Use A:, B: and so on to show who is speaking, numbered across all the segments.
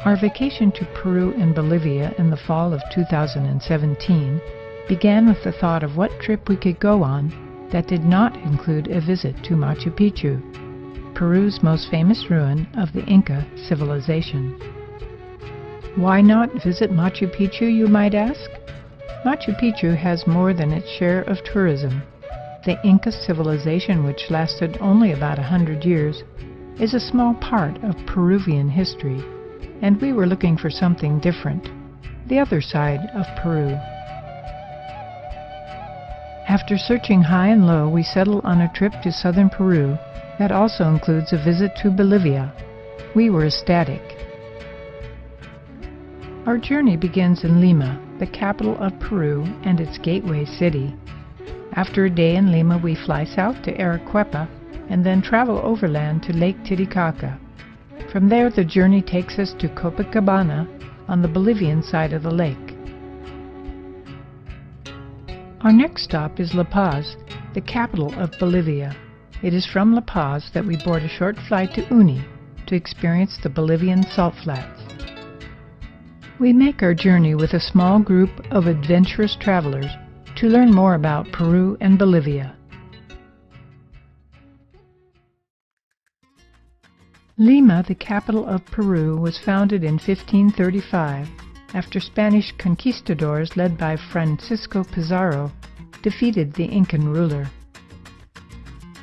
A: Our vacation to Peru and Bolivia in the fall of 2017 began with the thought of what trip we could go on that did not include a visit to Machu Picchu, Peru's most famous ruin of the Inca civilization. Why not visit Machu Picchu, you might ask? Machu Picchu has more than its share of tourism. The Inca civilization, which lasted only about 100 years, is a small part of Peruvian history, and we were looking for something different, the other side of Peru. After searching high and low, we settled on a trip to southern Peru that also includes a visit to Bolivia. We were ecstatic. Our journey begins in Lima, the capital of Peru and its gateway city. After a day in Lima, we fly south to Arequipa and then travel overland to Lake Titicaca. From there, the journey takes us to Copacabana on the Bolivian side of the lake. Our next stop is La Paz, the capital of Bolivia. It is from La Paz that we board a short flight to Uni to experience the Bolivian salt flats. We make our journey with a small group of adventurous travelers to learn more about Peru and Bolivia. Lima, the capital of Peru, was founded in 1535 after Spanish conquistadors led by Francisco Pizarro defeated the Incan ruler.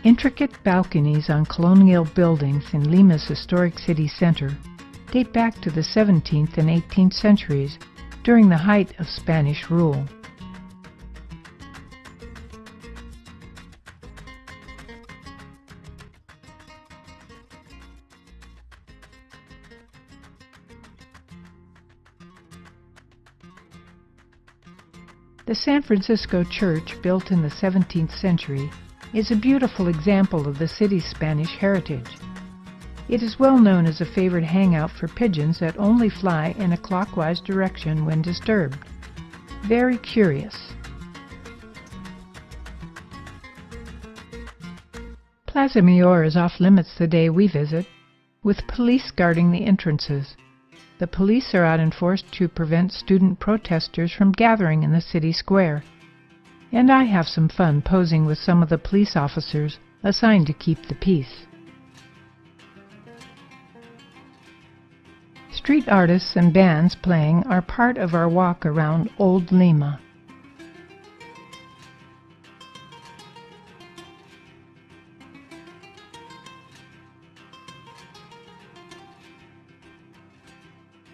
A: Intricate balconies on colonial buildings in Lima's historic city center date back to the 17th and 18th centuries during the height of Spanish rule. The San Francisco Church, built in the 17th century, is a beautiful example of the city's Spanish heritage. It is well known as a favorite hangout for pigeons that only fly in a clockwise direction when disturbed. Very curious. Plaza Mayor is off limits the day we visit, with police guarding the entrances. The police are out in force to prevent student protesters from gathering in the city square, and I have some fun posing with some of the police officers assigned to keep the peace. Street artists and bands playing are part of our walk around Old Lima.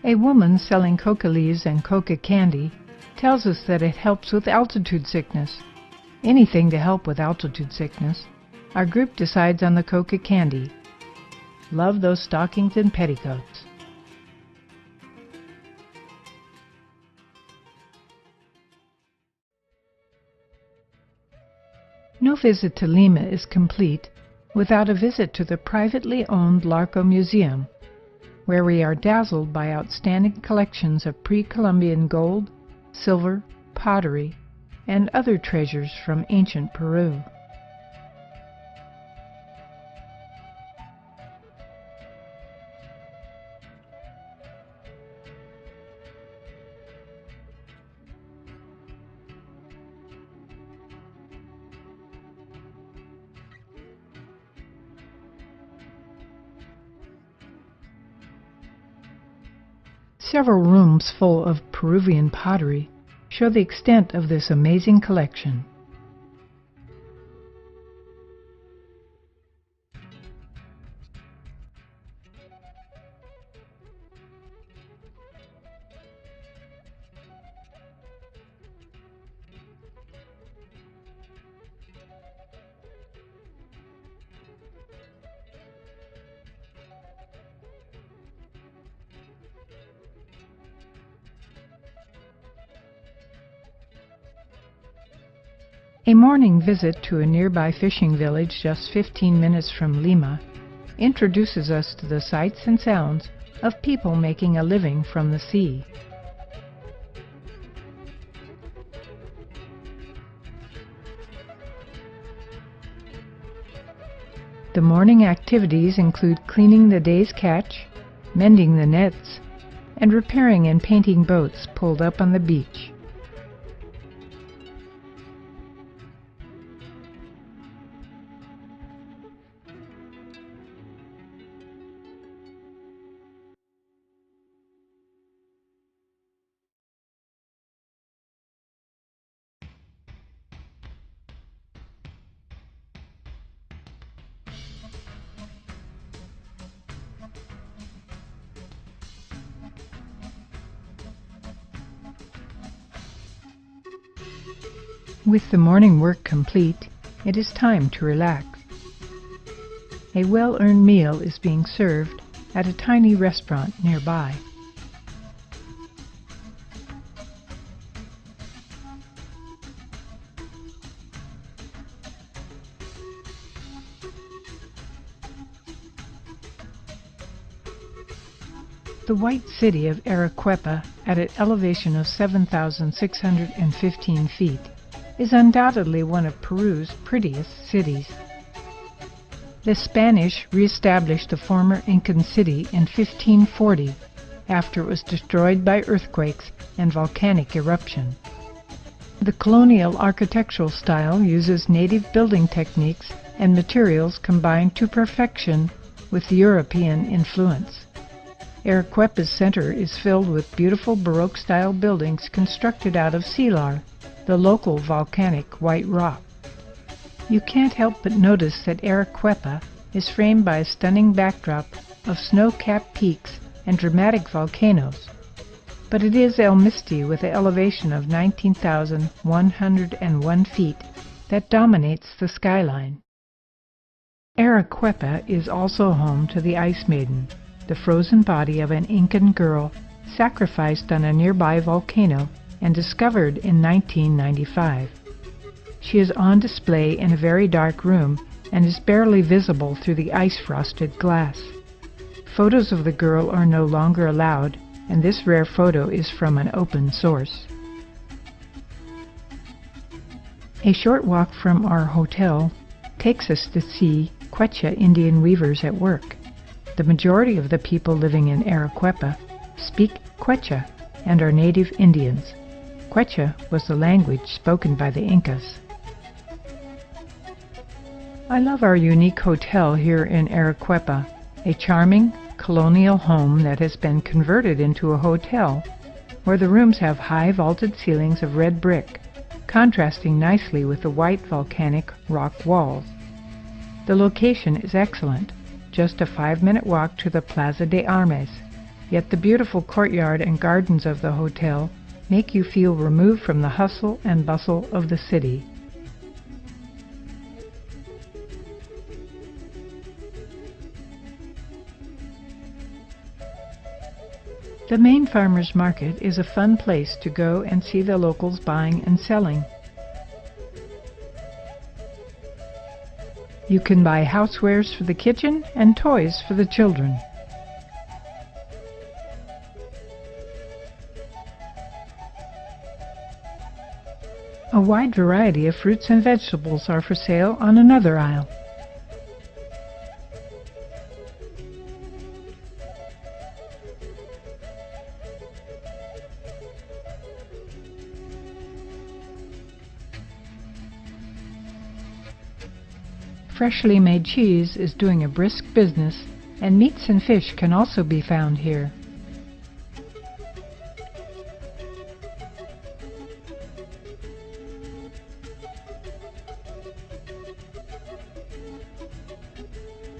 A: A woman selling coca leaves and coca candy tells us that it helps with altitude sickness. Anything to help with altitude sickness. Our group decides on the coca candy. Love those stockings and petticoats. No visit to Lima is complete without a visit to the privately owned Larco Museum, where we are dazzled by outstanding collections of pre-Columbian gold, silver, pottery, and other treasures from ancient Peru. Several rooms full of Peruvian pottery show the extent of this amazing collection. A morning visit to a nearby fishing village just 15 minutes from Lima introduces us to the sights and sounds of people making a living from the sea. The morning activities include cleaning the day's catch, mending the nets, and repairing and painting boats pulled up on the beach. With the morning work complete, it is time to relax. A well-earned meal is being served at a tiny restaurant nearby. The white city of Arequipa, at an elevation of 7,615 feet, is undoubtedly one of Peru's prettiest cities. The Spanish re-established the former Incan city in 1540 after it was destroyed by earthquakes and volcanic eruption. The colonial architectural style uses native building techniques and materials combined to perfection with European influence. Arequipa's center is filled with beautiful Baroque-style buildings constructed out of silar, the local volcanic white rock. You can't help but notice that Arequipa is framed by a stunning backdrop of snow-capped peaks and dramatic volcanoes, but it is El Misti with an elevation of 19,101 feet that dominates the skyline. Arequipa is also home to the Ice Maiden, the frozen body of an Incan girl sacrificed on a nearby volcano and discovered in 1995. She is on display in a very dark room and is barely visible through the ice-frosted glass. Photos of the girl are no longer allowed, and this rare photo is from an open source. A short walk from our hotel takes us to see Quechua Indian weavers at work. The majority of the people living in Arequipa speak Quechua and are native Indians. Quechua was the language spoken by the Incas. I love our unique hotel here in Arequipa, a charming colonial home that has been converted into a hotel, where the rooms have high vaulted ceilings of red brick, contrasting nicely with the white volcanic rock walls. The location is excellent, just a 5-minute walk to the Plaza de Armas, yet the beautiful courtyard and gardens of the hotel make you feel removed from the hustle and bustle of the city. The main farmers' market is a fun place to go and see the locals buying and selling. You can buy housewares for the kitchen and toys for the children. A wide variety of fruits and vegetables are for sale on another aisle. Freshly made cheese is doing a brisk business, and meats and fish can also be found here.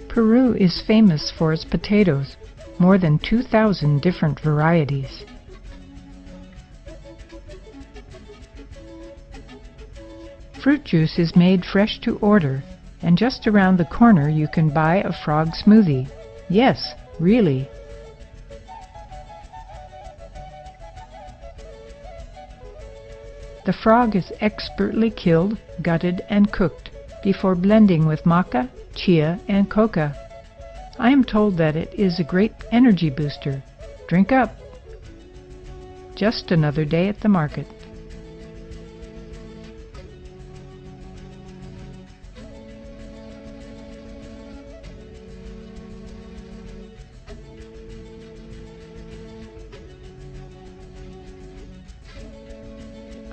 A: Peru is famous for its potatoes, more than 2,000 different varieties. Fruit juice is made fresh to order, and just around the corner you can buy a frog smoothie. Yes, really. The frog is expertly killed, gutted, and cooked before blending with maca, chia, and coca. I am told that it is a great energy booster. Drink up! Just another day at the market.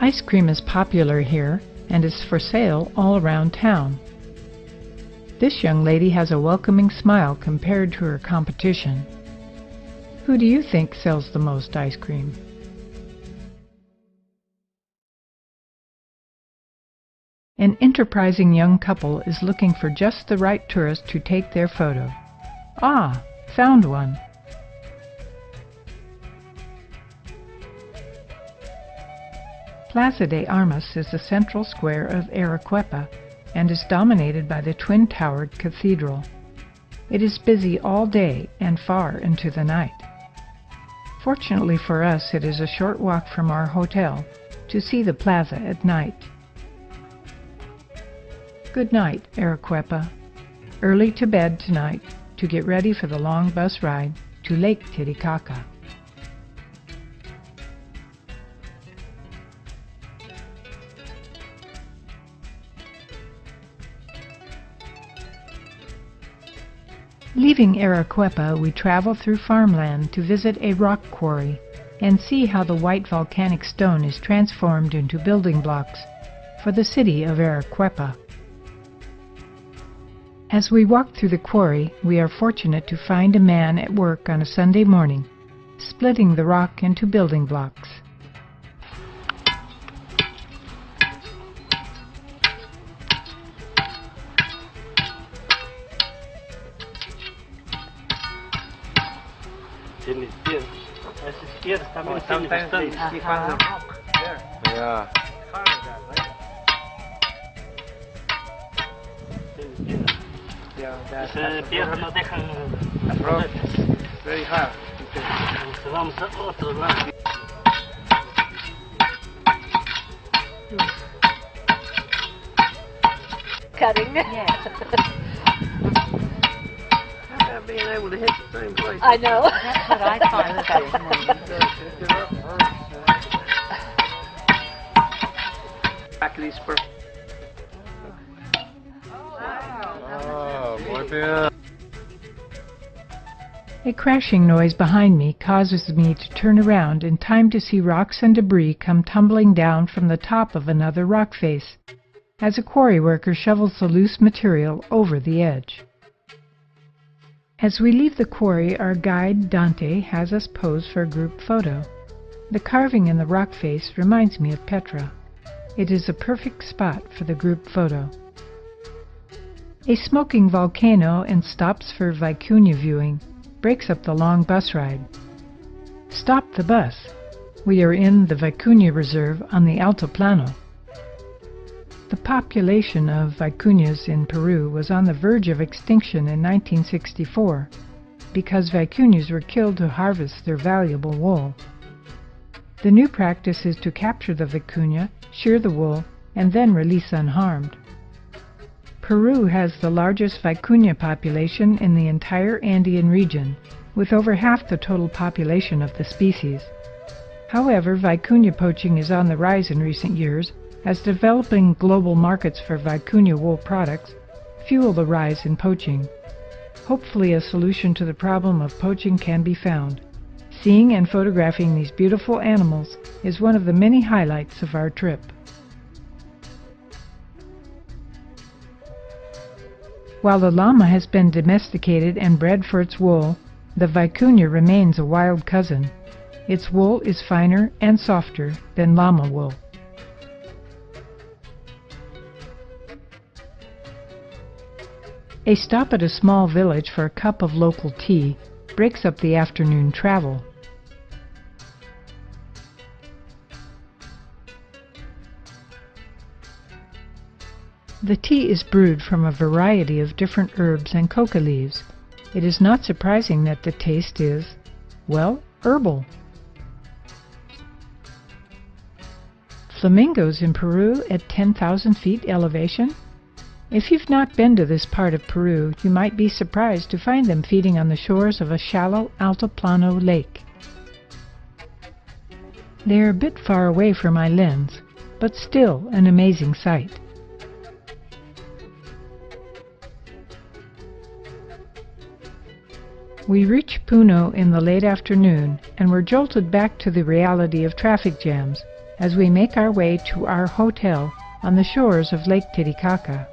A: Ice cream is popular here and is for sale all around town. This young lady has a welcoming smile compared to her competition. Who do you think sells the most ice cream? An enterprising young couple is looking for just the right tourist to take their photo. Ah, found one. Plaza de Armas is the central square of Arequipa and is dominated by the twin-towered cathedral. It is busy all day and far into the night. Fortunately for us, it is a short walk from our hotel to see the plaza at night. Good night, Arequipa. Early to bed tonight to get ready for the long bus ride to Lake Titicaca. Leaving Arequipa, we travel through farmland to visit a rock quarry and see how the white volcanic stone is transformed into building blocks for the city of Arequipa. As we walk through the quarry, we are fortunate to find a man at work on a Sunday morning, splitting the rock into building blocks.
B: Yeah. Very hard.
C: Cutting.
B: Yeah. Being able to hit the same place.
C: I know.
D: That's what I find fascinating.
B: Back of these spurs.
D: Oh, muy bien.
A: A crashing noise behind me causes me to turn around in time to see rocks and debris come tumbling down from the top of another rock face, as a quarry worker shovels the loose material over the edge. As we leave the quarry, our guide, Dante, has us pose for a group photo. The carving in the rock face reminds me of Petra. It is a perfect spot for the group photo. A smoking volcano and stops for vicuña viewing breaks up the long bus ride. Stop the bus. We are in the Vicuña Reserve on the Altiplano. The population of vicuñas in Peru was on the verge of extinction in 1964 because vicuñas were killed to harvest their valuable wool. The new practice is to capture the vicuña, shear the wool, and then release unharmed. Peru has the largest vicuña population in the entire Andean region, with over half the total population of the species. However, vicuña poaching is on the rise in recent years, as developing global markets for vicuña wool products fuel the rise in poaching. Hopefully a solution to the problem of poaching can be found. Seeing and photographing these beautiful animals is one of the many highlights of our trip. While the llama has been domesticated and bred for its wool, the vicuña remains a wild cousin. Its wool is finer and softer than llama wool. A stop at a small village for a cup of local tea breaks up the afternoon travel. The tea is brewed from a variety of different herbs and coca leaves. It is not surprising that the taste is, well, herbal. Flamingos in Peru at 10,000 feet elevation? If you've not been to this part of Peru, you might be surprised to find them feeding on the shores of a shallow altiplano lake. They are a bit far away from my lens, but still an amazing sight. We reached Puno in the late afternoon and were jolted back to the reality of traffic jams, as we make our way to our hotel on the shores of Lake Titicaca.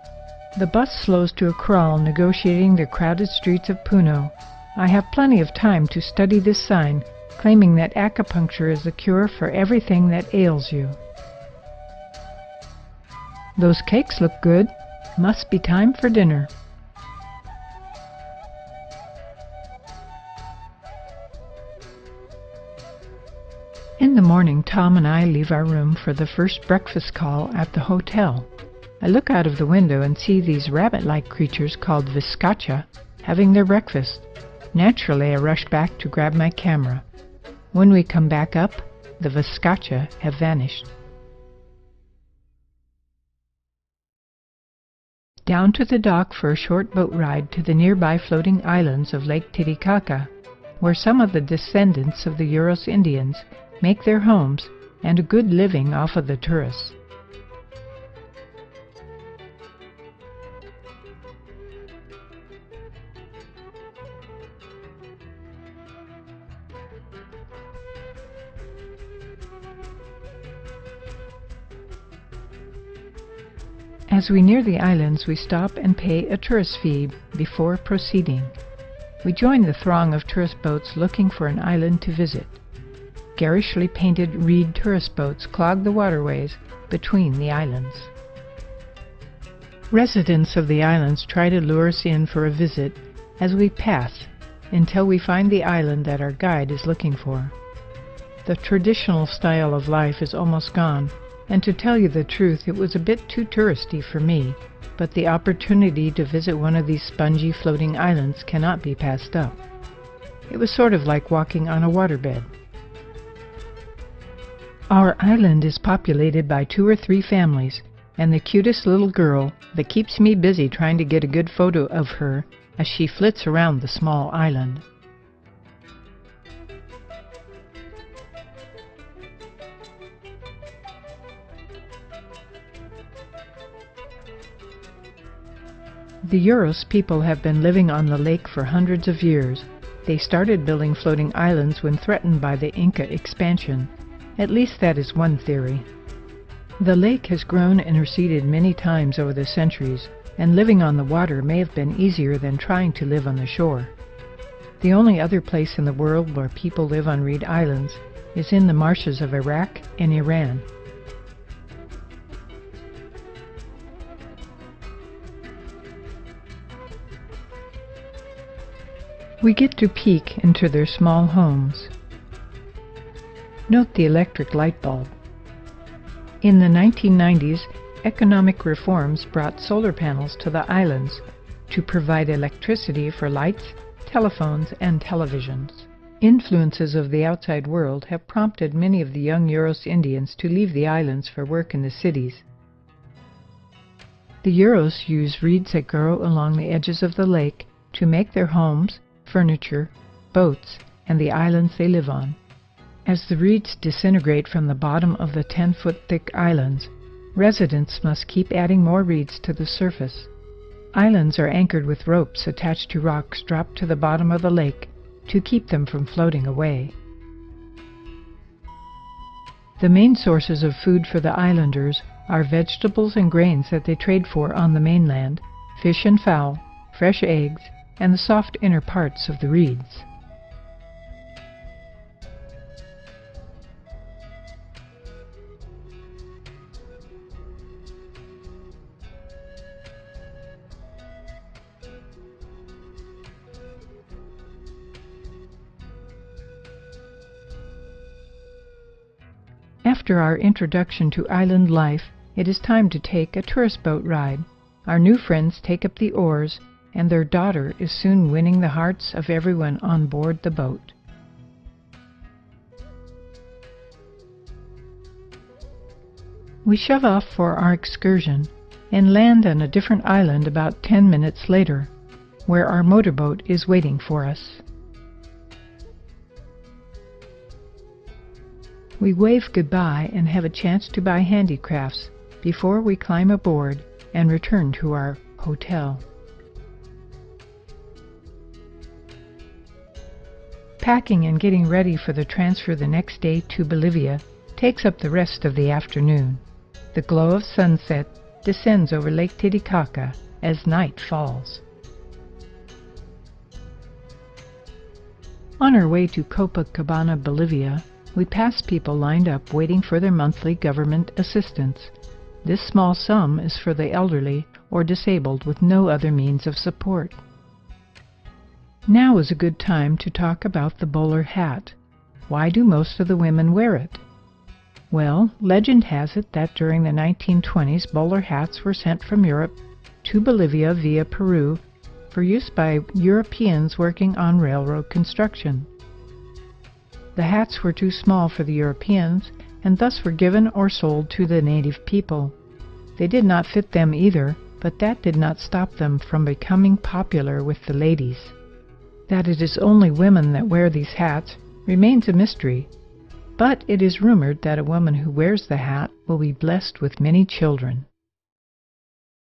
A: The bus slows to a crawl, negotiating the crowded streets of Puno. I have plenty of time to study this sign, claiming that acupuncture is the cure for everything that ails you. Those cakes look good. Must be time for dinner. In the morning, Tom and I leave our room for the first breakfast call at the hotel. I look out of the window and see these rabbit-like creatures called vizcacha having their breakfast. Naturally, I rush back to grab my camera. When we come back up, the vizcacha have vanished. Down to the dock for a short boat ride to the nearby floating islands of Lake Titicaca, where some of the descendants of the Uros Indians make their homes and a good living off of the tourists. As we near the islands, we stop and pay a tourist fee before proceeding. We join the throng of tourist boats looking for an island to visit. Garishly painted reed tourist boats clog the waterways between the islands. Residents of the islands try to lure us in for a visit as we pass until we find the island that our guide is looking for. The traditional style of life is almost gone, and to tell you the truth, it was a bit too touristy for me, but the opportunity to visit one of these spongy floating islands cannot be passed up. It was sort of like walking on a waterbed. Our island is populated by 2 or 3 families, and the cutest little girl that keeps me busy trying to get a good photo of her as she flits around the small island. The Uros people have been living on the lake for hundreds of years. They started building floating islands when threatened by the Inca expansion. At least that is one theory. The lake has grown and receded many times over the centuries, and living on the water may have been easier than trying to live on the shore. The only other place in the world where people live on reed islands is in the marshes of Iraq and Iran. We get to peek into their small homes. Note the electric light bulb. In the 1990s, economic reforms brought solar panels to the islands to provide electricity for lights, telephones, and televisions. Influences of the outside world have prompted many of the young Uros Indians to leave the islands for work in the cities. The Uros use reeds that grow along the edges of the lake to make their homes, furniture, boats, and the islands they live on. As the reeds disintegrate from the bottom of the 10-foot thick islands, residents must keep adding more reeds to the surface. Islands are anchored with ropes attached to rocks dropped to the bottom of the lake to keep them from floating away. The main sources of food for the islanders are vegetables and grains that they trade for on the mainland, fish and fowl, fresh eggs, and the soft inner parts of the reeds. After our introduction to island life, it is time to take a tourist boat ride. Our new friends take up the oars, and their daughter is soon winning the hearts of everyone on board the boat. We shove off for our excursion and land on a different island about 10 minutes later, where our motorboat is waiting for us. We wave goodbye and have a chance to buy handicrafts before we climb aboard and return to our hotel. Packing and getting ready for the transfer the next day to Bolivia takes up the rest of the afternoon. The glow of sunset descends over Lake Titicaca as night falls. On our way to Copacabana, Bolivia, we pass people lined up waiting for their monthly government assistance. This small sum is for the elderly or disabled with no other means of support. Now is a good time to talk about the bowler hat. Why do most of the women wear it? Well, legend has it that during the 1920s bowler hats were sent from Europe to Bolivia via Peru for use by Europeans working on railroad construction. The hats were too small for the Europeans and thus were given or sold to the native people. They did not fit them either, but that did not stop them from becoming popular with the ladies. That it is only women that wear these hats remains a mystery, but it is rumored that a woman who wears the hat will be blessed with many children.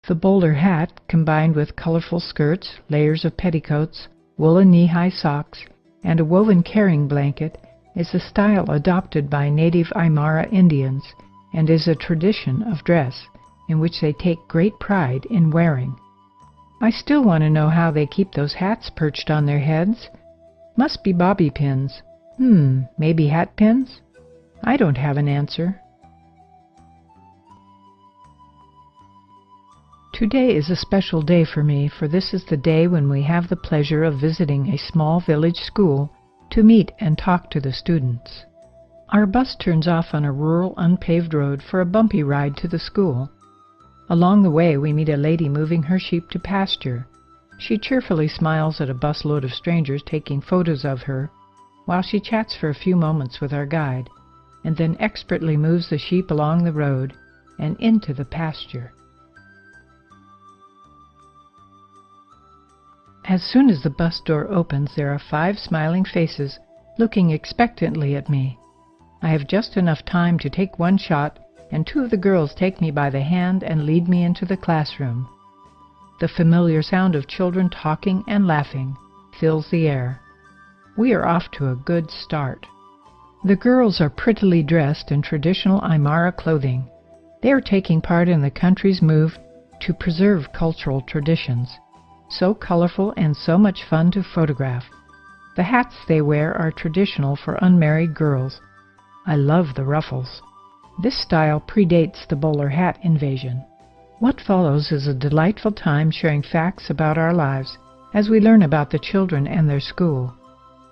A: The bowler hat, combined with colorful skirts, layers of petticoats, woolen knee-high socks, and a woven carrying blanket, is a style adopted by native Aymara Indians and is a tradition of dress in which they take great pride in wearing. I still want to know how they keep those hats perched on their heads. Must be bobby pins. Maybe hat pins? I don't have an answer. Today is a special day for me, for this is the day when we have the pleasure of visiting a small village school to meet and talk to the students. Our bus turns off on a rural, unpaved road for a bumpy ride to the school. Along the way, we meet a lady moving her sheep to pasture. She cheerfully smiles at a busload of strangers taking photos of her, while she chats for a few moments with our guide, and then expertly moves the sheep along the road and into the pasture. As soon as the bus door opens, there are 5 smiling faces looking expectantly at me. I have just enough time to take one shot, and 2 of the girls take me by the hand and lead me into the classroom. The familiar sound of children talking and laughing fills the air. We are off to a good start. The girls are prettily dressed in traditional Aymara clothing. They are taking part in the country's move to preserve cultural traditions. So colorful and so much fun to photograph. The hats they wear are traditional for unmarried girls. I love the ruffles. This style predates the bowler hat invasion. What follows is a delightful time sharing facts about our lives as we learn about the children and their school.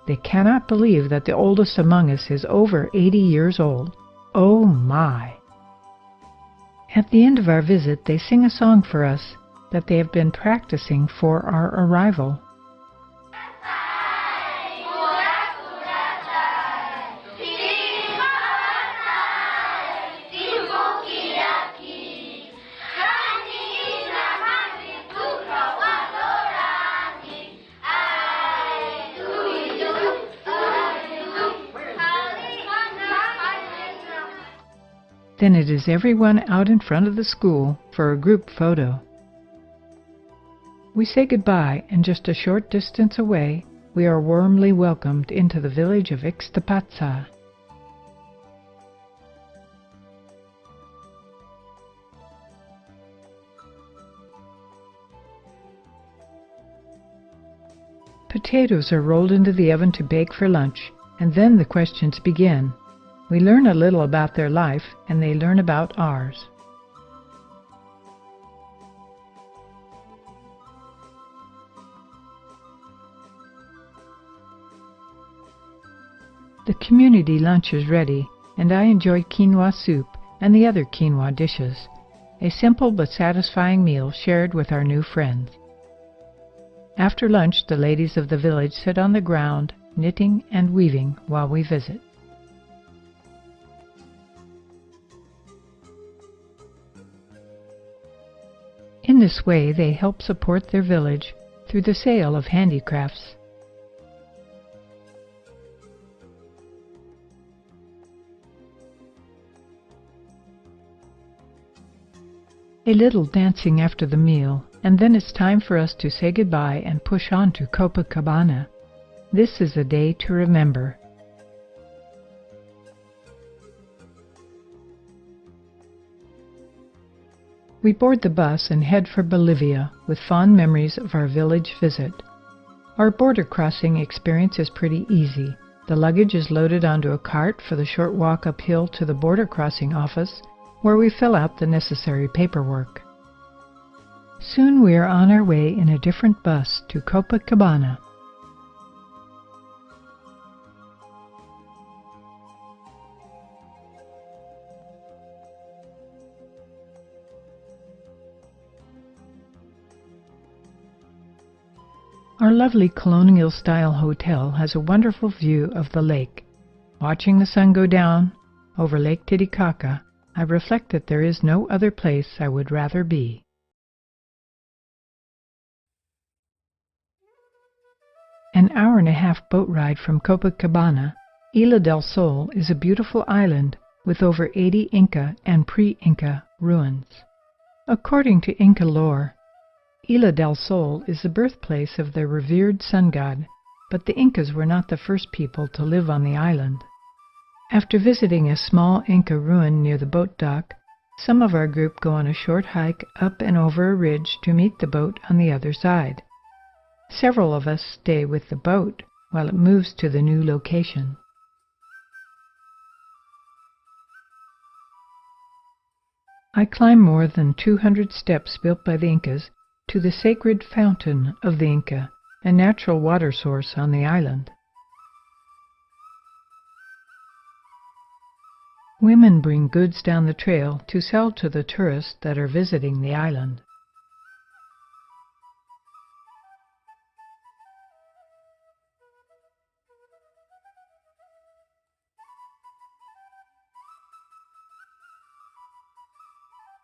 A: They cannot believe that the oldest among us is over 80 years old. Oh my! At the end of our visit, they sing a song for us that they have been practicing for our arrival. Then it is everyone out in front of the school for a group photo. We say goodbye, and just a short distance away, we are warmly welcomed into the village of Ixtapatza. Potatoes are rolled into the oven to bake for lunch, and then the questions begin. We learn a little about their life, and they learn about ours. The community lunch is ready, and I enjoy quinoa soup and the other quinoa dishes, a simple but satisfying meal shared with our new friends. After lunch, the ladies of the village sit on the ground, knitting and weaving while we visit. In this way, they help support their village through the sale of handicrafts. A little dancing after the meal, and then it's time for us to say goodbye and push on to Copacabana. This is a day to remember. We board the bus and head for Bolivia with fond memories of our village visit. Our border crossing experience is pretty easy. The luggage is loaded onto a cart for the short walk uphill to the border crossing office, where we fill out the necessary paperwork. Soon we are on our way in a different bus to Copacabana. Our lovely colonial-style hotel has a wonderful view of the lake. Watching the sun go down over Lake Titicaca, I reflect that there is no other place I would rather be. An hour-and-a-half boat ride from Copacabana, Isla del Sol is a beautiful island with over 80 Inca and pre-Inca ruins. According to Inca lore, Isla del Sol is the birthplace of the revered sun god, but the Incas were not the first people to live on the island. After visiting a small Inca ruin near the boat dock, some of our group go on a short hike up and over a ridge to meet the boat on the other side. Several of us stay with the boat while it moves to the new location. I climb more than 200 steps built by the Incas to the sacred fountain of the Inca, a natural water source on the island. Women bring goods down the trail to sell to the tourists that are visiting the island.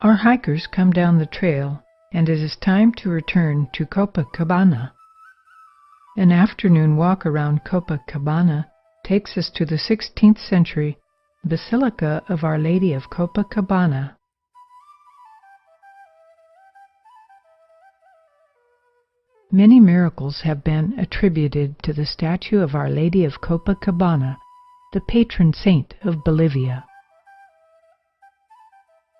A: Our hikers come down the trail, and it is time to return to Copacabana. An afternoon walk around Copacabana takes us to the 16th century Basilica of Our Lady of Copacabana. Many miracles have been attributed to the statue of Our Lady of Copacabana, the patron saint of Bolivia.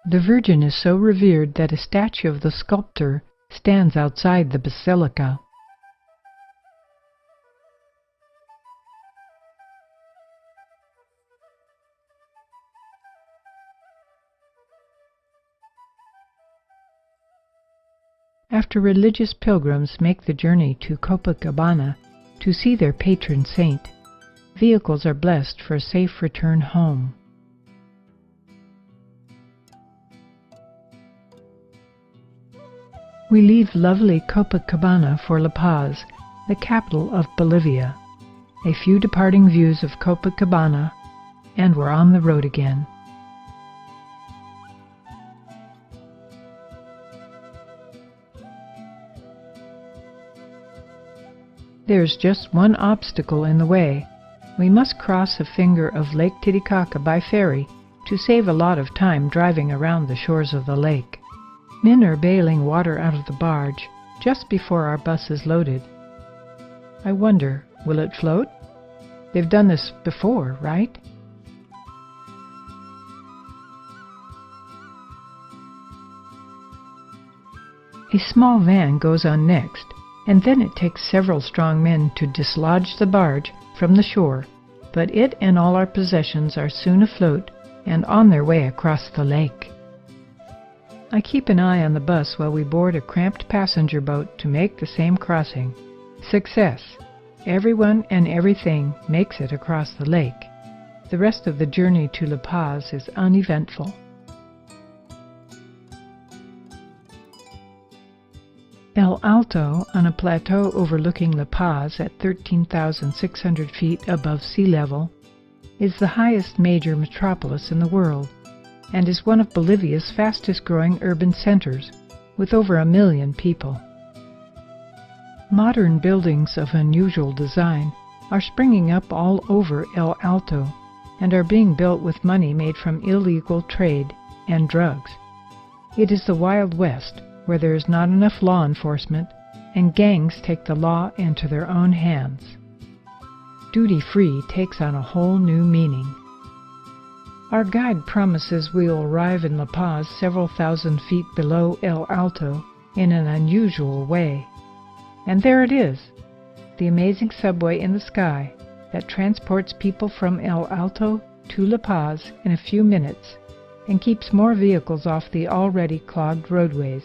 A: The Virgin is so revered that a statue of the sculptor stands outside the basilica. After religious pilgrims make the journey to Copacabana to see their patron saint, vehicles are blessed for a safe return home. We leave lovely Copacabana for La Paz, the capital of Bolivia. A few departing views of Copacabana, and we're on the road again. There's just one obstacle in the way. We must cross a finger of Lake Titicaca by ferry to save a lot of time driving around the shores of the lake. Men are bailing water out of the barge just before our bus is loaded. I wonder, will it float? They've done this before, right? A small van goes on next, and then it takes several strong men to dislodge the barge from the shore, but it and all our possessions are soon afloat and on their way across the lake. I keep an eye on the bus while we board a cramped passenger boat to make the same crossing. Success! Everyone and everything makes it across the lake. The rest of the journey to La Paz is uneventful. El Alto, on a plateau overlooking La Paz at 13,600 feet above sea level, is the highest major metropolis in the world, and is one of Bolivia's fastest-growing urban centers, with over 1 million people. Modern buildings of unusual design are springing up all over El Alto, and are being built with money made from illegal trade and drugs. It is the Wild West, where there is not enough law enforcement, and gangs take the law into their own hands. Duty-free takes on a whole new meaning. Our guide promises we will arrive in La Paz several thousand feet below El Alto in an unusual way. And there it is, the amazing subway in the sky that transports people from El Alto to La Paz in a few minutes and keeps more vehicles off the already clogged roadways.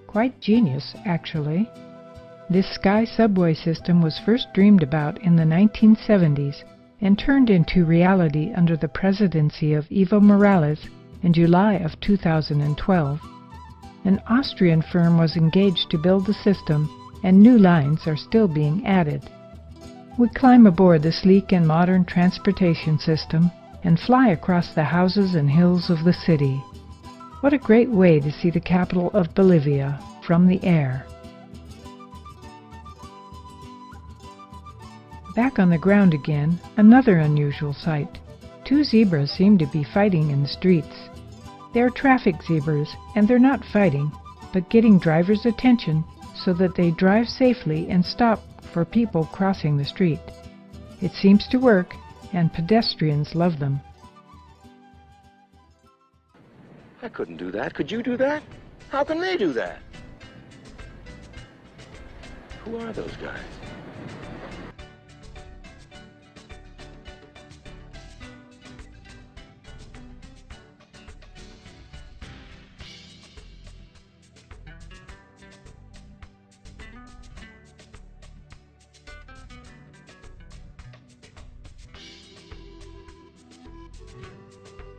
A: Quite genius, actually. This sky subway system was first dreamed about in the 1970s and turned into reality under the presidency of Evo Morales in July of 2012. An Austrian firm was engaged to build the system, and new lines are still being added. We climb aboard the sleek and modern transportation system and fly across the houses and hills of the city. What a great way to see the capital of Bolivia from the air. Back on the ground again, another unusual sight. Two zebras seem to be fighting in the streets. They're traffic zebras, and they're not fighting, but getting drivers' attention so that they drive safely and stop for people crossing the street. It seems to work, and pedestrians love them.
E: I couldn't do that. Could you do that? How can they do that? Who are those guys?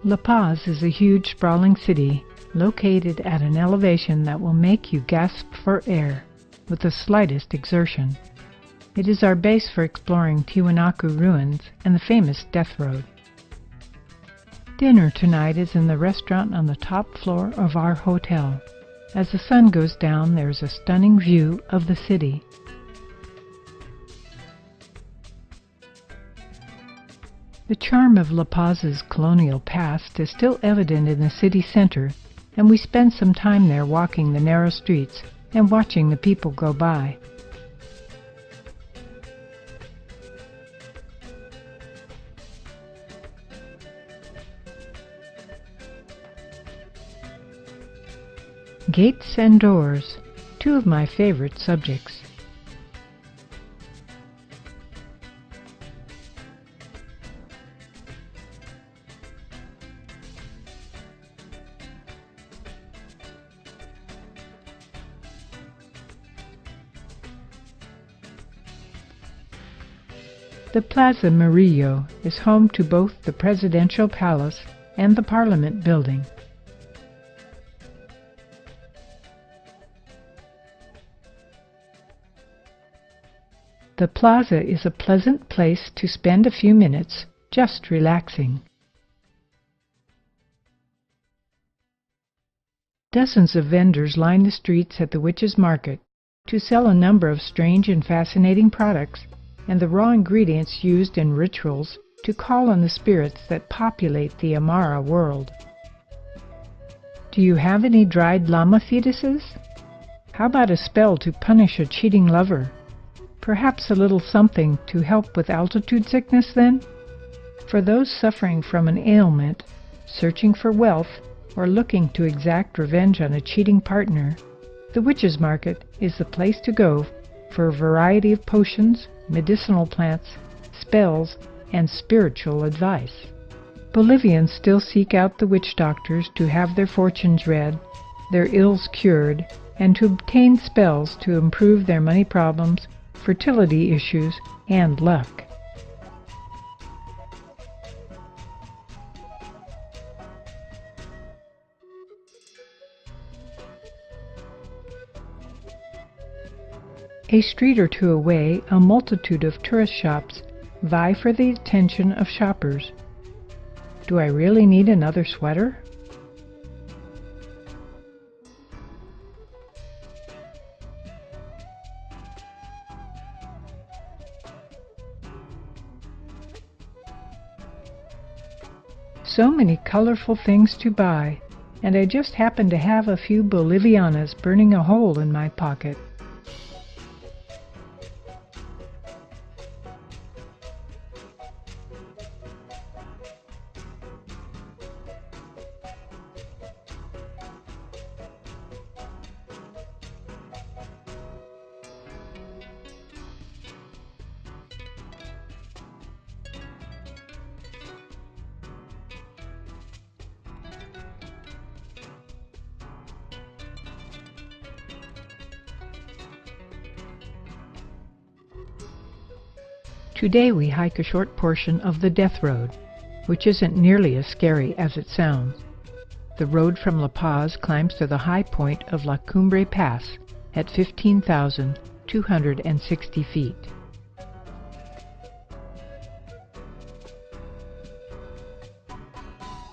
A: La Paz is a huge, sprawling city located at an elevation that will make you gasp for air with the slightest exertion. It is our base for exploring Tiwanaku ruins and the famous Death Road. Dinner tonight is in the restaurant on the top floor of our hotel. As the sun goes down, there is a stunning view of the city. The charm of La Paz's colonial past is still evident in the city center, and we spend some time there walking the narrow streets and watching the people go by. Gates and doors, two of my favorite subjects. The Plaza Murillo is home to both the Presidential Palace and the Parliament Building. The plaza is a pleasant place to spend a few minutes just relaxing. Dozens of vendors line the streets at the Witches' Market to sell a number of strange and fascinating products and the raw ingredients used in rituals to call on the spirits that populate the Amara world. Do you have any dried llama fetuses? How about a spell to punish a cheating lover? Perhaps a little something to help with altitude sickness, then? For those suffering from an ailment, searching for wealth, or looking to exact revenge on a cheating partner, the Witches' Market is the place to go for a variety of potions, medicinal plants, spells, and spiritual advice. Bolivians still seek out the witch doctors to have their fortunes read, their ills cured, and to obtain spells to improve their money problems, fertility issues, and luck. A street or two away, a multitude of tourist shops vie for the attention of shoppers. Do I really need another sweater? So many colorful things to buy, and I just happen to have a few Bolivianas burning a hole in my pocket. Today we hike a short portion of the Death Road, which isn't nearly as scary as it sounds. The road from La Paz climbs to the high point of La Cumbre Pass at 15,260 feet.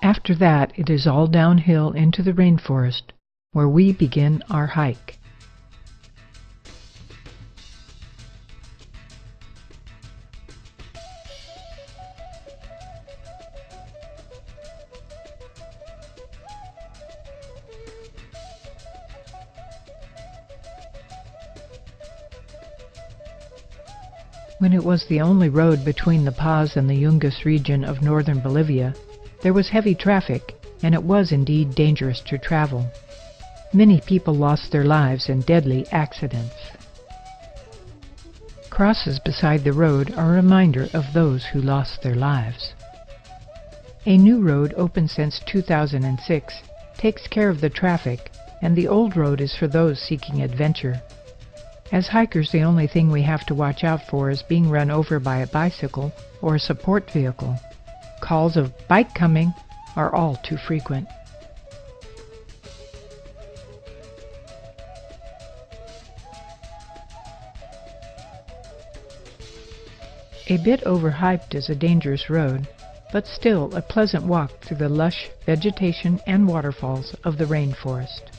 A: After that, it is all downhill into the rainforest, where we begin our hike. When it was the only road between La Paz and the Yungas region of northern Bolivia, there was heavy traffic, and it was indeed dangerous to travel. Many people lost their lives in deadly accidents. Crosses beside the road are a reminder of those who lost their lives. A new road, open since 2006, takes care of the traffic, and the old road is for those seeking adventure. As hikers, the only thing we have to watch out for is being run over by a bicycle or a support vehicle. Calls of "bike coming" are all too frequent. A bit overhyped as a dangerous road, but still a pleasant walk through the lush vegetation and waterfalls of the rainforest.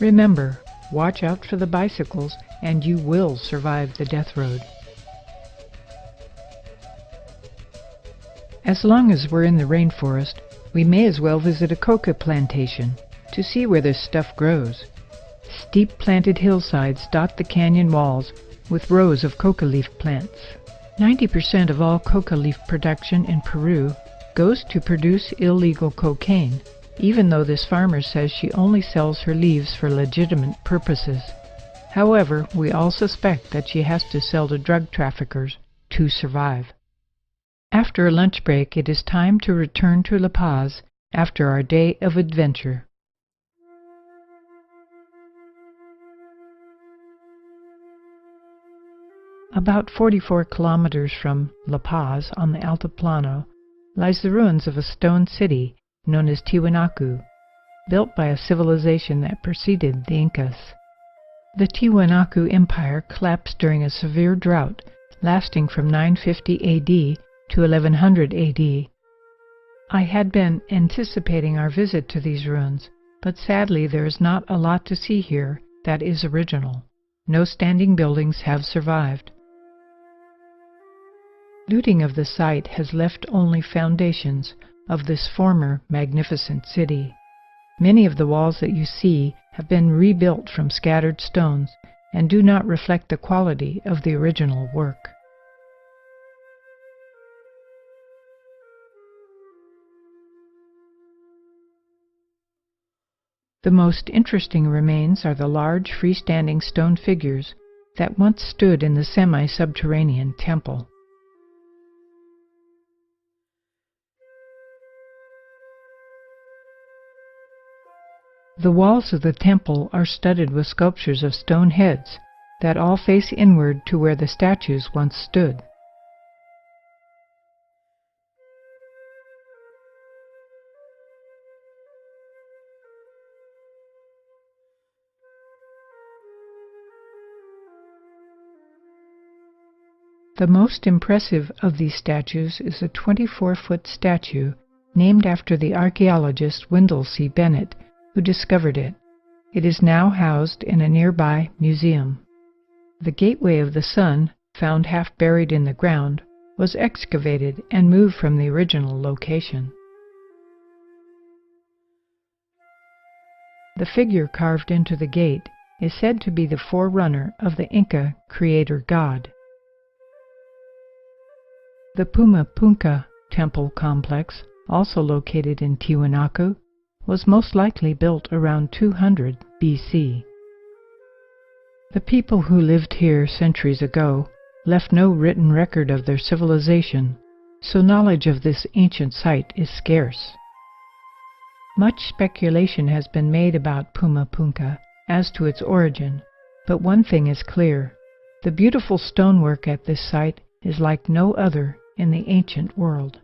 A: Remember, watch out for the bicycles and you will survive the death road. As long as we're in the rainforest, we may as well visit a coca plantation to see where this stuff grows. Steep planted hillsides dot the canyon walls with rows of coca leaf plants. 90% of all coca leaf production in Peru goes to produce illegal cocaine, even though this farmer says she only sells her leaves for legitimate purposes. However, we all suspect that she has to sell to drug traffickers to survive. After a lunch break, it is time to return to La Paz after our day of adventure. About 44 kilometers from La Paz on the Altiplano lies the ruins of a stone city known as Tiwanaku, built by a civilization that preceded the Incas. The Tiwanaku Empire collapsed during a severe drought lasting from 950 AD to 1100 AD. I had been anticipating our visit to these ruins, but sadly there is not a lot to see here that is original. No standing buildings have survived. Looting of the site has left only foundations of this former magnificent city. Many of the walls that you see have been rebuilt from scattered stones and do not reflect the quality of the original work. The most interesting remains are the large freestanding stone figures that once stood in the semi-subterranean temple. The walls of the temple are studded with sculptures of stone heads that all face inward to where the statues once stood. The most impressive of these statues is a 24-foot statue named after the archaeologist Wendell C. Bennett, who discovered it. It is now housed in a nearby museum. The Gateway of the Sun, found half buried in the ground, was excavated and moved from the original location. The figure carved into the gate is said to be the forerunner of the Inca creator god. The Puma Punka temple complex, also located in Tiwanaku, was most likely built around 200 BC. The people who lived here centuries ago left no written record of their civilization, so knowledge of this ancient site is scarce. Much speculation has been made about Pumapunka as to its origin, but one thing is clear: the beautiful stonework at this site is like no other in the ancient world.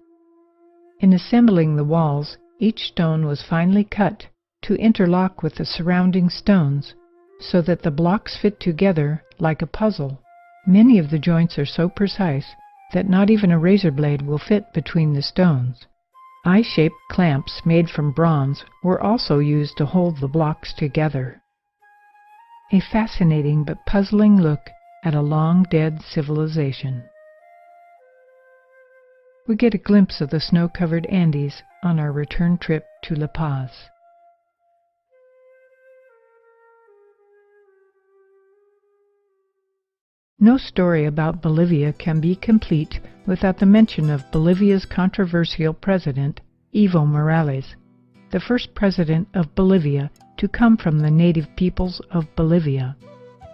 A: In assembling the walls, each stone was finely cut to interlock with the surrounding stones, so that the blocks fit together like a puzzle. Many of the joints are so precise that not even a razor blade will fit between the stones. Eye-shaped clamps made from bronze were also used to hold the blocks together. A fascinating but puzzling look at a long-dead civilization. We get a glimpse of the snow-covered Andes on our return trip to La Paz. No story about Bolivia can be complete without the mention of Bolivia's controversial president, Evo Morales, the first president of Bolivia to come from the native peoples of Bolivia.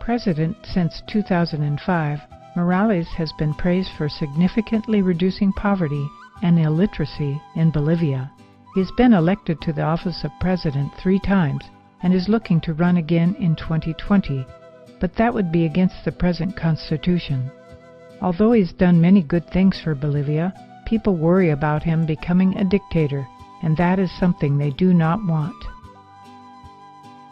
A: President since 2005, Morales has been praised for significantly reducing poverty and illiteracy in Bolivia. He has been elected to the office of president 3 times and is looking to run again in 2020, but that would be against the present constitution. Although he's done many good things for Bolivia, people worry about him becoming a dictator, and that is something they do not want.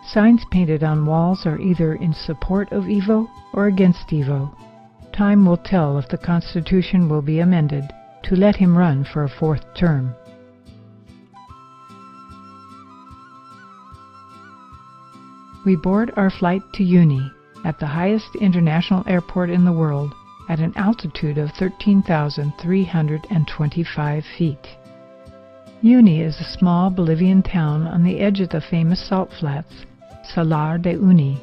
A: Signs painted on walls are either in support of Evo or against Evo. Time will tell if the Constitution will be amended to let him run for a 4th term. We board our flight to Uni, at the highest international airport in the world, at an altitude of 13,325 feet. Uni is a small Bolivian town on the edge of the famous salt flats, Salar de Uyuni.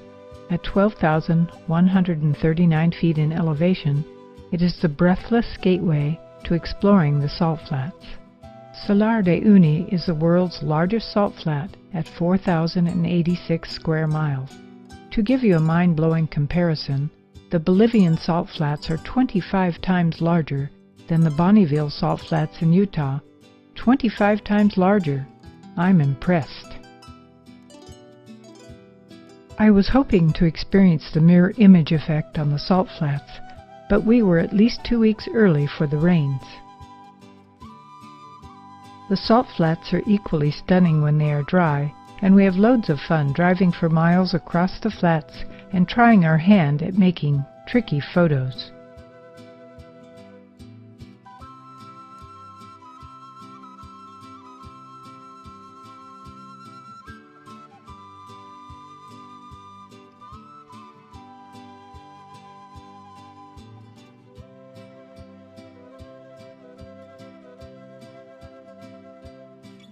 A: At 12,139 feet in elevation, it is the breathless gateway to exploring the salt flats. Salar de Uyuni is the world's largest salt flat at 4,086 square miles. To give you a mind-blowing comparison, the Bolivian salt flats are 25 times larger than the Bonneville salt flats in Utah. 25 times larger. I'm impressed. I was hoping to experience the mirror image effect on the salt flats, but we were at least 2 weeks early for the rains. The salt flats are equally stunning when they are dry, and we have loads of fun driving for miles across the flats and trying our hand at making tricky photos.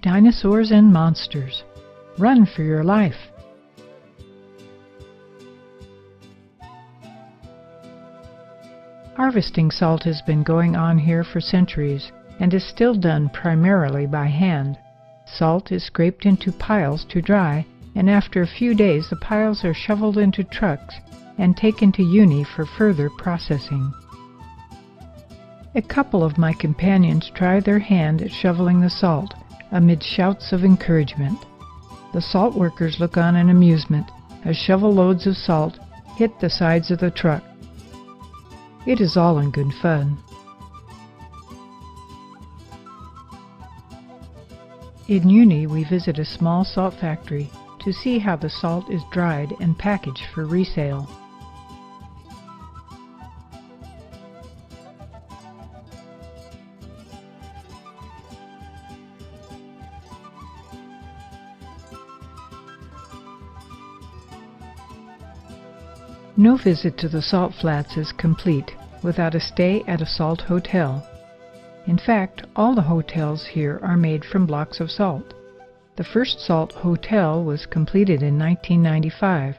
A: Dinosaurs and monsters. Run for your life. Harvesting salt has been going on here for centuries and is still done primarily by hand. Salt is scraped into piles to dry, and after a few days the piles are shoveled into trucks and taken to Uni for further processing. A couple of my companions try their hand at shoveling the salt amid shouts of encouragement. The salt workers look on in amusement as shovel loads of salt hit the sides of the truck. It is all in good fun. In Uni, we visit a small salt factory to see how the salt is dried and packaged for resale. No visit to the salt flats is complete without a stay at a salt hotel. In fact, all the hotels here are made from blocks of salt. The first salt hotel was completed in 1995.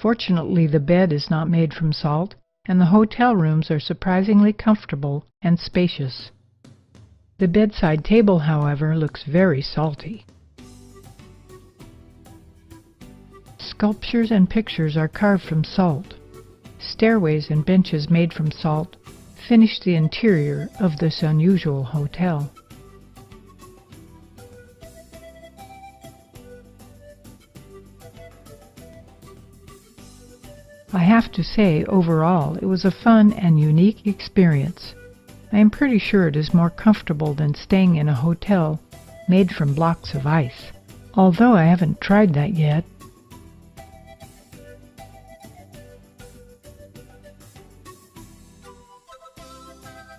A: Fortunately, the bed is not made from salt, and the hotel rooms are surprisingly comfortable and spacious. The bedside table, however, looks very salty. Sculptures and pictures are carved from salt. Stairways and benches made from salt finished the interior of this unusual hotel. I have to say, overall, it was a fun and unique experience. I am pretty sure it is more comfortable than staying in a hotel made from blocks of ice, although I haven't tried that yet.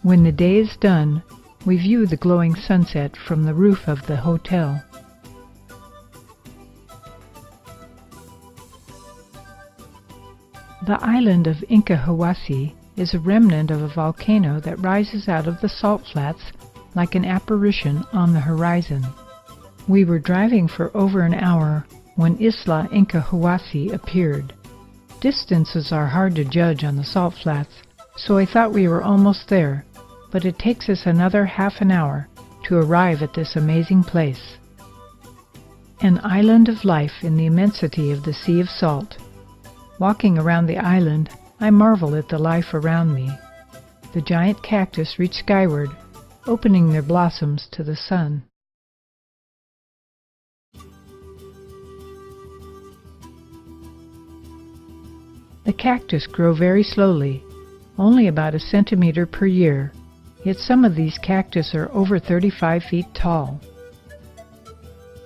A: When the day is done, we view the glowing sunset from the roof of the hotel. The island of Incahuasi is a remnant of a volcano that rises out of the salt flats like an apparition on the horizon. We were driving for over an hour when Isla Incahuasi appeared. Distances are hard to judge on the salt flats, so I thought we were almost there, but it takes us another half an hour to arrive at this amazing place. An island of life in the immensity of the Sea of Salt. Walking around the island, I marvel at the life around me. The giant cactus reach skyward, opening their blossoms to the sun. The cactus grow very slowly, only about a centimeter per year, yet some of these cactus are over 35 feet tall.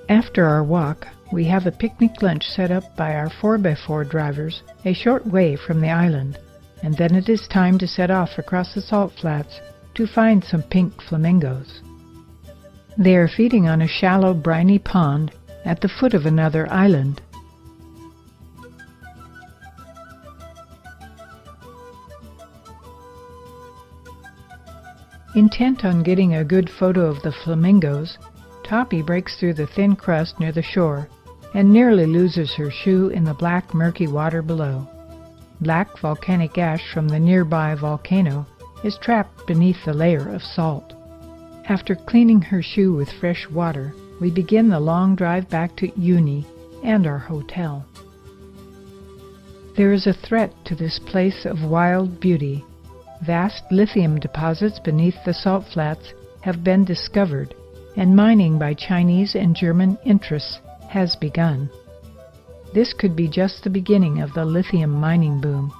A: After our walk, we have a picnic lunch set up by our 4x4 drivers a short way from the island, and then it is time to set off across the salt flats to find some pink flamingos. They are feeding on a shallow, briny pond at the foot of another island. Intent on getting a good photo of the flamingos, Toppy breaks through the thin crust near the shore and nearly loses her shoe in the black, murky water below. Black volcanic ash from the nearby volcano is trapped beneath the layer of salt. After cleaning her shoe with fresh water, we begin the long drive back to Uni and our hotel. There is a threat to this place of wild beauty. Vast lithium deposits beneath the salt flats have been discovered, and mining by Chinese and German interests has begun. This could be just the beginning of the lithium mining boom.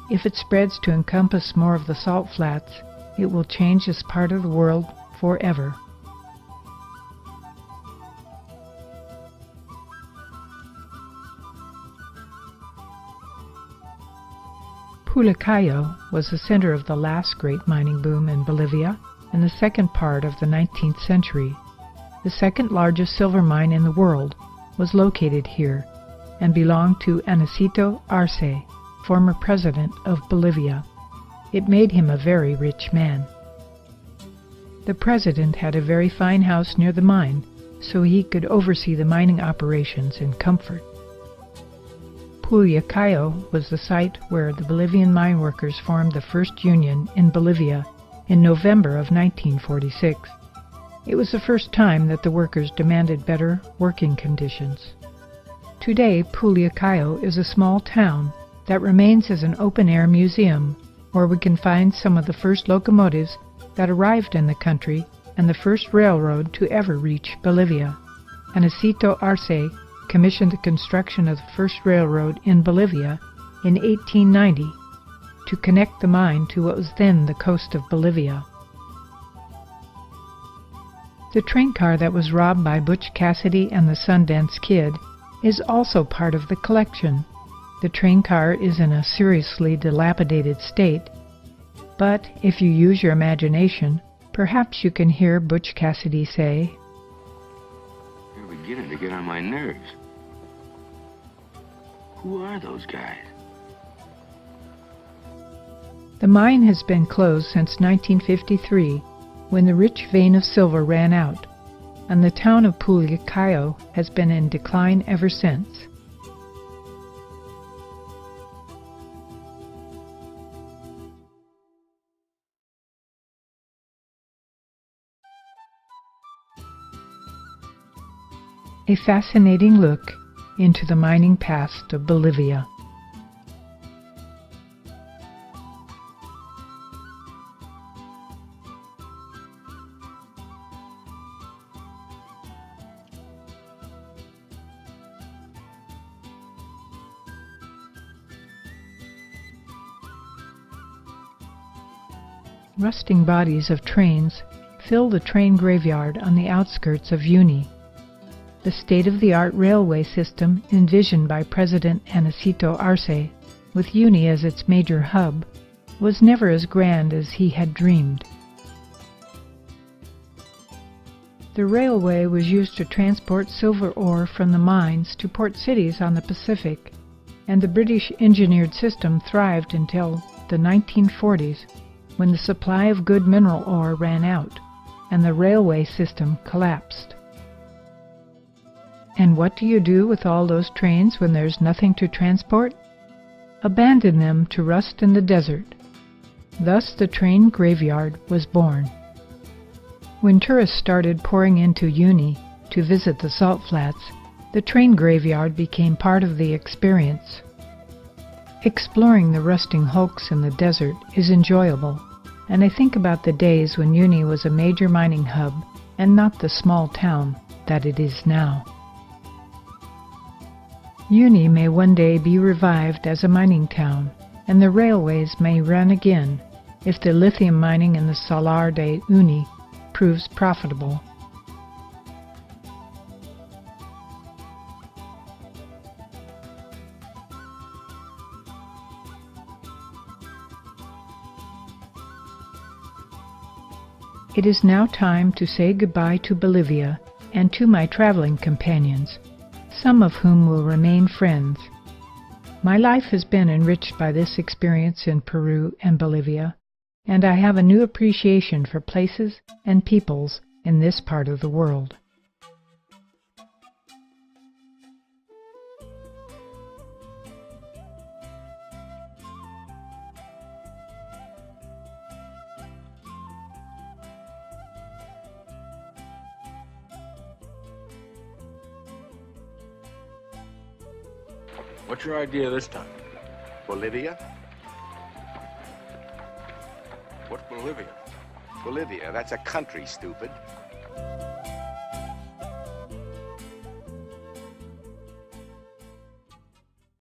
A: If it spreads to encompass more of the salt flats, it will change this part of the world forever. Pulicayo was the center of the last great mining boom in Bolivia in the second part of the 19th century. The second largest silver mine in the world was located here and belonged to Anacito Arce, former president of Bolivia. It made him a very rich man. The president had a very fine house near the mine, so he could oversee the mining operations in comfort. Pulicayo was the site where the Bolivian mine workers formed the first union in Bolivia in November of 1946. It was the first time that the workers demanded better working conditions. Today, Pulicayo is a small town that remains as an open-air museum where we can find some of the first locomotives that arrived in the country and the first railroad to ever reach Bolivia. Anacito Arce commissioned the construction of the first railroad in Bolivia in 1890 to connect the mine to what was then the coast of Bolivia. The train car that was robbed by Butch Cassidy and the Sundance Kid is also part of the collection. The train car is in a seriously dilapidated state, but if you use your imagination, perhaps you can hear Butch Cassidy say,
E: "You're beginning to get on my nerves. Who are those guys?"
A: The mine has been closed since 1953, when the rich vein of silver ran out, and the town of Pulicayo has been in decline ever since. A fascinating look into the mining past of Bolivia. Rusting bodies of trains fill the train graveyard on the outskirts of Uni. The state-of-the-art railway system envisioned by President Anacito Arce, with Uni as its major hub, was never as grand as he had dreamed. The railway was used to transport silver ore from the mines to port cities on the Pacific, and the British engineered system thrived until the 1940s, when the supply of good mineral ore ran out, and the railway system collapsed. And what do you do with all those trains when there's nothing to transport? Abandon them to rust in the desert. Thus the train graveyard was born. When tourists started pouring into Uni to visit the salt flats, the train graveyard became part of the experience. Exploring the rusting hulks in the desert is enjoyable, and I think about the days when Uni was a major mining hub and not the small town that it is now. Uni may one day be revived as a mining town, and the railways may run again if the lithium mining in the Salar de Uyuni proves profitable. It is now time to say goodbye to Bolivia and to my traveling companions, some of whom will remain friends. My life has been enriched by this experience in Peru and Bolivia, and I have a new appreciation for places and peoples in this part of the world.
E: What's your idea this time?
F: Bolivia?
E: What's Bolivia?
F: Bolivia, that's a country, stupid.